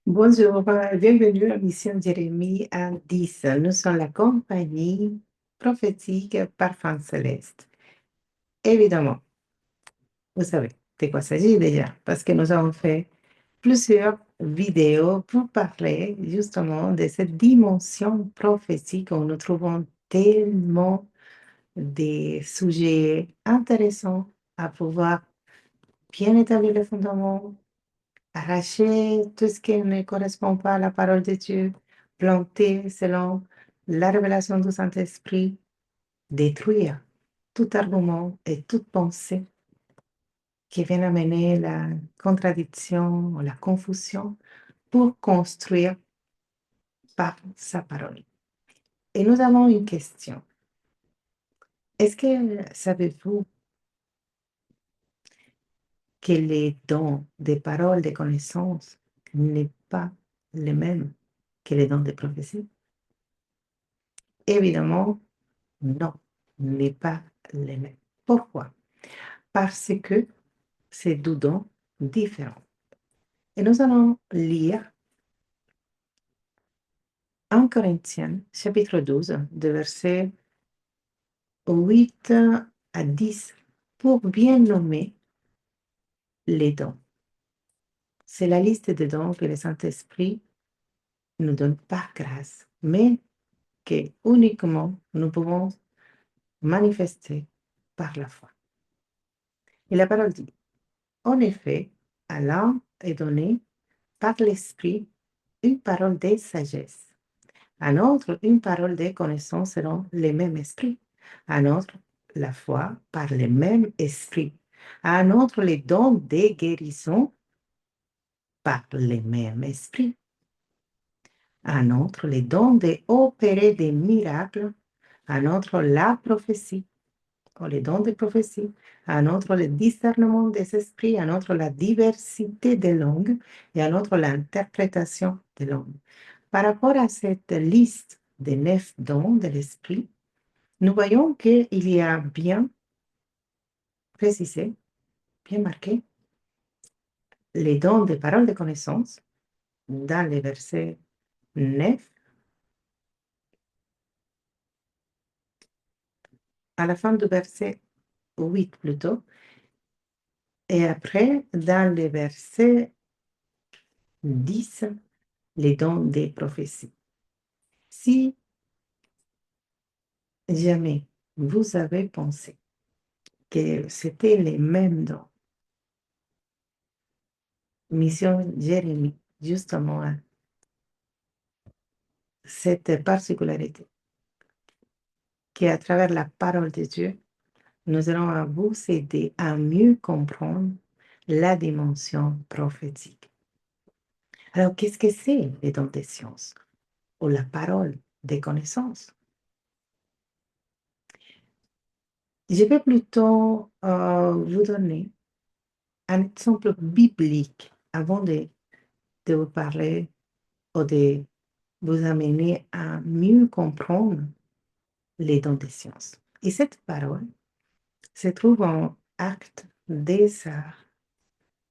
Bonjour, bienvenue à Mission Jérémie à 10. Nous sommes la compagnie prophétique Parfum Céleste. Évidemment, vous savez de quoi il s'agit déjà, parce que nous avons fait plusieurs vidéos pour parler justement de cette dimension prophétique où nous trouvons tellement des sujets intéressants à pouvoir bien établir les fondements, arracher tout ce qui ne correspond pas à la parole de Dieu, planter selon la révélation du Saint-Esprit, détruire tout argument et toute pensée qui vient amener la contradiction ou la confusion pour construire par sa parole. Et nous avons une question. Est-ce que savez-vous que les dons des paroles de connaissance n'est pas les mêmes que les dons de prophétie? Évidemment, non, n'est pas les mêmes. Pourquoi? Parce que c'est deux dons différents. Et nous allons lire 1 Corinthiens, chapitre 12, de versets 8 à 10, pour bien nommer les dons. C'est la liste des dons que le Saint-Esprit nous donne par grâce, mais que uniquement nous pouvons manifester par la foi. Et la parole dit, en effet, à l'un est donné par l'Esprit une parole de sagesse, à un autre une parole de connaissance selon le même esprit, à un autre la foi par le même esprit, à un autre les dons de guérison par le même esprit, à un autre les dons d'opérer des miracles, à un autre la prophétie, ou les dons de prophétie, à un autre le discernement des esprits, à un autre la diversité des langues et à un autre l'interprétation des langues. Par rapport à cette liste des 9 dons de l'esprit, nous voyons qu'il y a bien précisé, bien marqué, les dons de paroles de connaissance dans les versets 9, à la fin du verset 8 plutôt, et après dans les versets 10, les dons des prophéties. Si jamais vous avez pensé que c'était les mêmes dons, Mission Jérémie, justement, a cette particularité qu'à travers la parole de Dieu, nous allons vous aider à mieux comprendre la dimension prophétique. Alors, qu'est-ce que c'est les dons des sciences ou la parole des connaissances? Je vais plutôt vous donner un exemple biblique avant de vous parler ou de vous amener à mieux comprendre les dons des sciences. Et cette parole se trouve en Actes des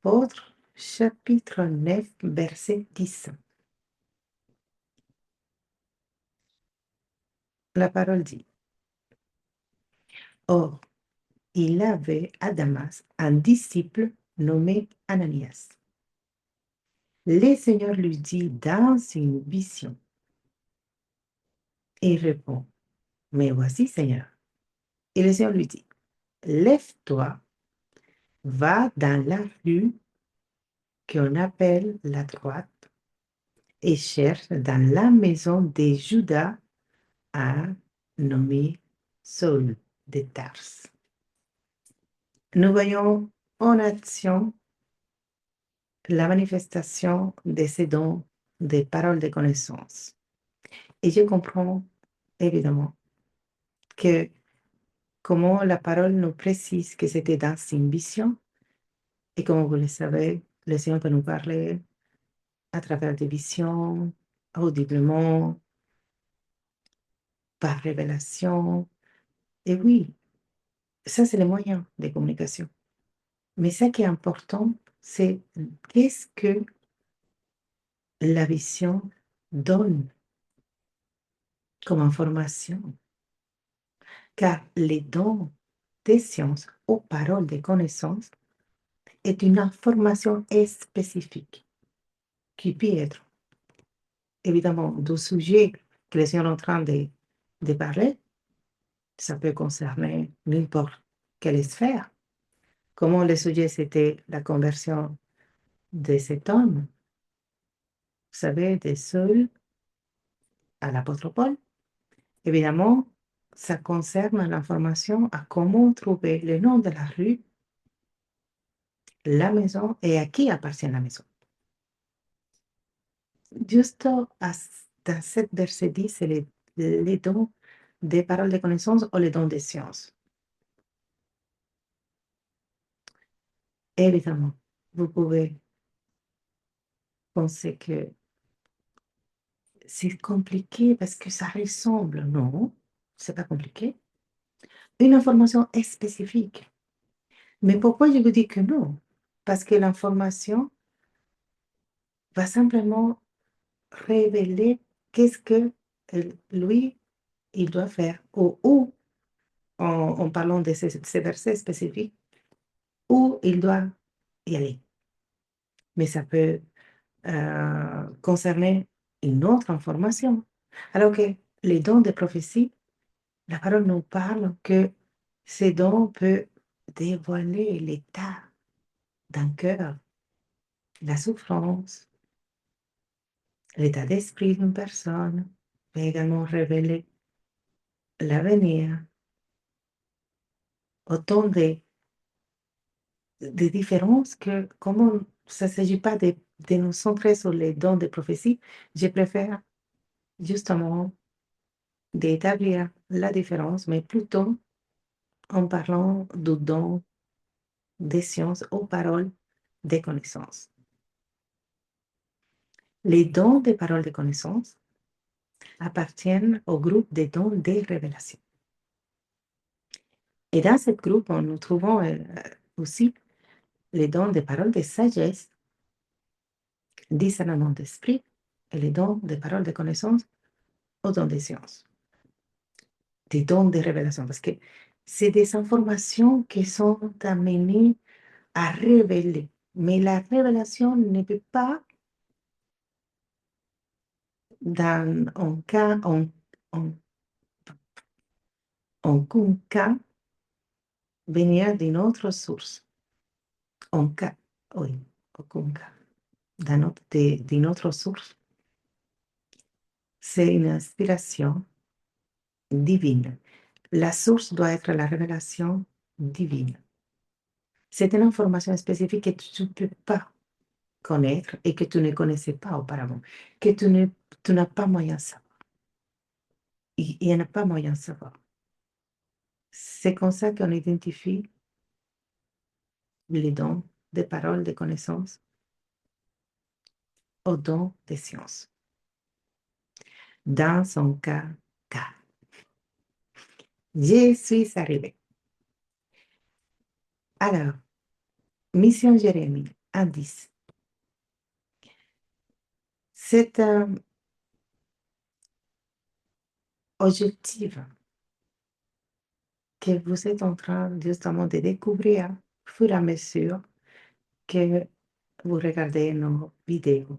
Apôtres, chapitre 9, verset 10. La parole dit, or, il avait à Damas un disciple nommé Ananias. Le Seigneur lui dit dans une vision, et il répond, mais voici Seigneur. Et le Seigneur lui dit, lève-toi, va dans la rue qu'on appelle la droite et cherche dans la maison de Judas un nommé Saul de Tarse. Nous voyons en action la manifestation de ces dons des paroles de connaissance. Et je comprends évidemment que comment la parole nous précise que c'était dans une vision, et comme vous le savez, le Seigneur peut nous parler à travers des visions, audiblement, par révélation. Et oui, ça c'est le moyen de communication. Mais ce qui est important, c'est qu'est-ce que la vision donne comme information, car les dons des sciences aux paroles des connaissances est une information spécifique qui peut être évidemment du sujet que les gens sont en train de parler. Ça peut concerner n'importe quelle sphère. Comment le sujet, c'était la conversion de cet homme, vous savez, de Saül à l'apôtre Paul. Évidemment, ça concerne l'information à comment trouver le nom de la rue, la maison et à qui appartient la maison. Juste dans cette verset 10, c'est les dons des paroles de connaissance ou les dons des sciences. Évidemment, vous pouvez penser que c'est compliqué parce que ça ressemble. Non, c'est pas compliqué. Une information est spécifique. Mais pourquoi je vous dis que non? Parce que l'information va simplement révéler qu'est-ce que lui, il doit faire. Ou en parlant de ces versets spécifiques, où il doit y aller. Mais ça peut concerner une autre information. Alors que les dons de prophétie, la parole nous parle que ces dons peuvent dévoiler l'état d'un cœur, la souffrance, l'état d'esprit d'une personne, peut également révéler l'avenir. Autant de différences que, comme ça ne s'agit pas de nous centrer sur les dons de prophétie, je préfère justement d'établir la différence, mais plutôt en parlant du don des sciences aux paroles des connaissances. Les dons des paroles de connaissances appartiennent au groupe des dons des révélations. Et dans ce groupe, nous trouvons aussi les dons des paroles de sagesse, discernement d'esprit, et les dons des paroles de connaissance aux dons des sciences. Des dons de révélation, parce que c'est des informations qui sont amenées à révéler. Mais la révélation ne peut pas, dans un cas, en aucun cas, venir d'une autre source. En cas, oui, aucun cas. D'une autre source. C'est une inspiration divine. La source doit être la révélation divine. C'est une information spécifique que tu ne peux pas connaître et que tu ne connaissais pas auparavant, que tu n'as pas moyen de savoir. Il n'y en a pas moyen de savoir. C'est comme ça qu'on identifie les dons des paroles, des connaissances aux dons des sciences. Dans son cas. Je suis arrivée. Alors, mission Jérémie, indice. C'est un objectif que vous êtes en train justement de découvrir au fur et à mesure que vous regardez nos vidéos.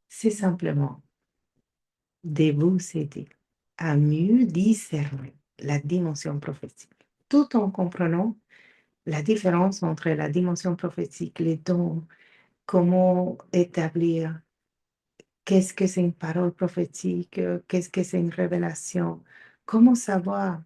C'est simplement de vous aider à mieux discerner la dimension prophétique, tout en comprenant la différence entre la dimension prophétique, les dons, comment établir qu'est-ce que c'est une parole prophétique, qu'est-ce que c'est une révélation, comment savoir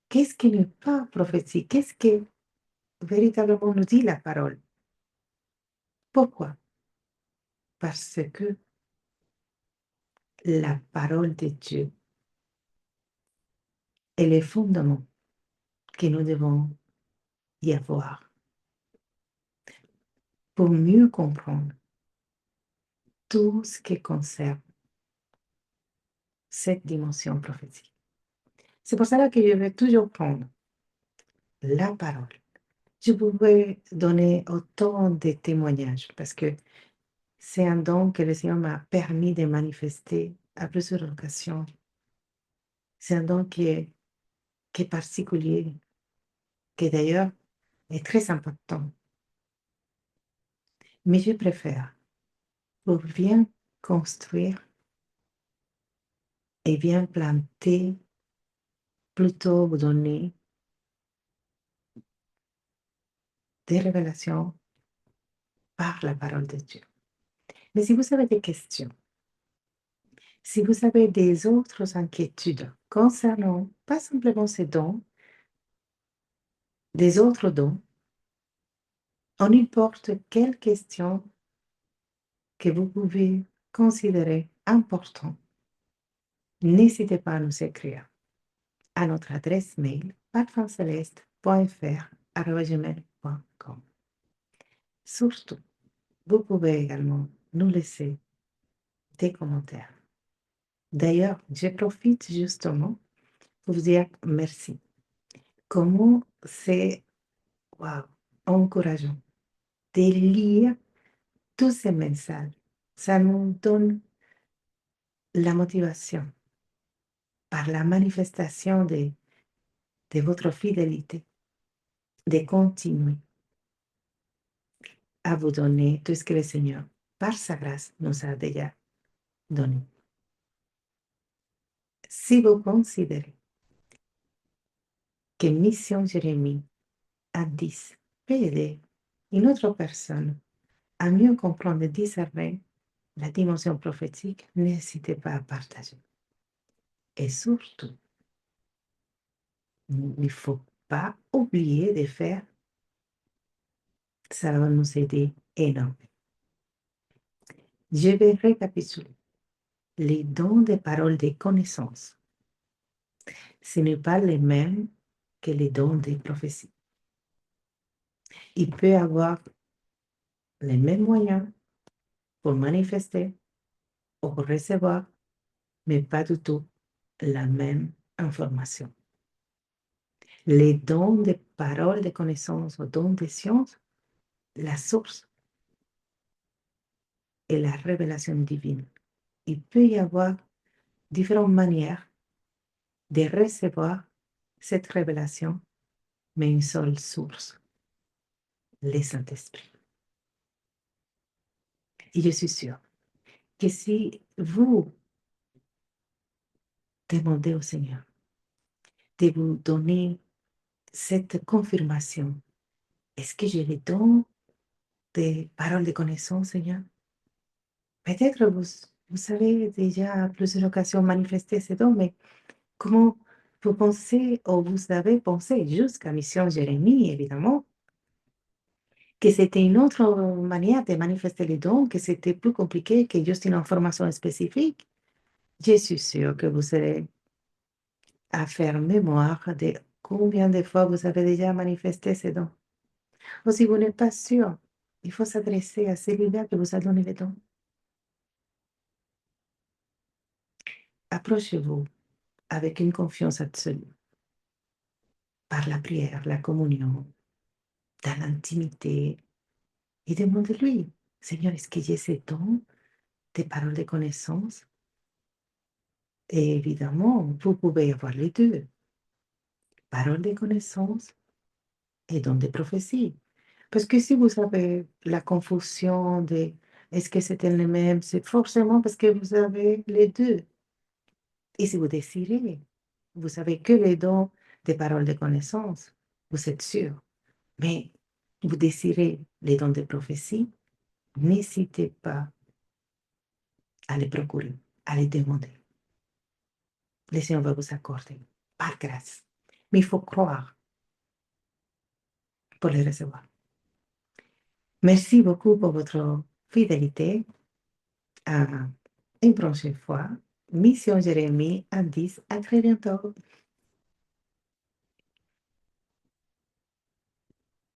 qu'est-ce qui n'est pas prophétique, qu'est-ce que véritablement nous dit la parole. Pourquoi? Parce que la parole de Dieu est le fondement que nous devons y avoir pour mieux comprendre tout ce qui concerne cette dimension prophétique. C'est pour cela que je vais toujours prendre la parole. Je pourrais donner autant de témoignages parce que c'est un don que le Seigneur m'a permis de manifester à plusieurs occasions. C'est un don qui est particulier, qui d'ailleurs est très important. Mais je préfère, pour bien construire et bien planter, plutôt vous donner des révélations par la parole de Dieu. Mais si vous avez des questions, si vous avez des autres inquiétudes concernant pas simplement ces dons, des autres dons, en n'importe quelle question que vous pouvez considérer importante, n'hésitez pas à nous écrire à notre adresse mail parfumceleste.fr@gmail.com. Surtout, vous pouvez également nous laisser des commentaires. D'ailleurs, je profite justement pour vous dire merci. Comment c'est wow, encourageant de lire tous ces messages. Ça nous donne la motivation par la manifestation de votre fidélité, de continuer à vous donner tout ce que le Seigneur, par sa grâce, nous a déjà donné. Si vous considérez que Mission Jérémie à 10 peut aider une autre personne à mieux comprendre et discerner la dimension prophétique, n'hésitez pas à partager. Et surtout, il ne faut pas oublier de faire, ça va nous aider énormément. Je vais récapituler les dons de paroles de connaissance. Ce n'est pas les mêmes que les dons de prophétie. Il peut y avoir les mêmes moyens pour manifester ou pour recevoir, mais pas du tout la même information. Les dons de paroles de connaissance ou dons de science, la source est la révélation divine. Il peut y avoir différentes manières de recevoir cette révélation, mais une seule source, le Saint-Esprit. Et je suis sûre que si vous demandez au Seigneur de vous donner cette confirmation, est-ce que j'ai les dons des paroles de connaissance, Seigneur? Peut-être vous avez déjà à plusieurs occasions manifesté ces dons, mais comment vous pensez, ou vous avez pensé jusqu'à Mission Jérémie, évidemment, que c'était une autre manière de manifester les dons, que c'était plus compliqué que juste une information spécifique? Je suis sûre que vous serez à faire mémoire de combien de fois vous avez déjà manifesté ces dons. Ou si vous n'êtes pas sûr, il faut s'adresser à celui-là qui vous a donné les dons. Approchez-vous avec une confiance absolue, par la prière, la communion, dans l'intimité, et demandez-lui, Seigneur, est-ce que j'ai ces dons, des paroles de connaissance? Et évidemment, vous pouvez avoir les deux, paroles de connaissance et dons de prophétie. Parce que si vous avez la confusion de est-ce que c'est le même, c'est forcément parce que vous avez les deux. Et si vous désirez, vous savez que les dons des paroles de connaissance, vous êtes sûr. Mais vous désirez les dons de prophétie, n'hésitez pas à les procurer, à les demander. Le Seigneur va vous accorder par grâce. Mais il faut croire pour les recevoir. Merci beaucoup pour votre fidélité. À une prochaine fois. Mission Jérémie à 10. À très bientôt.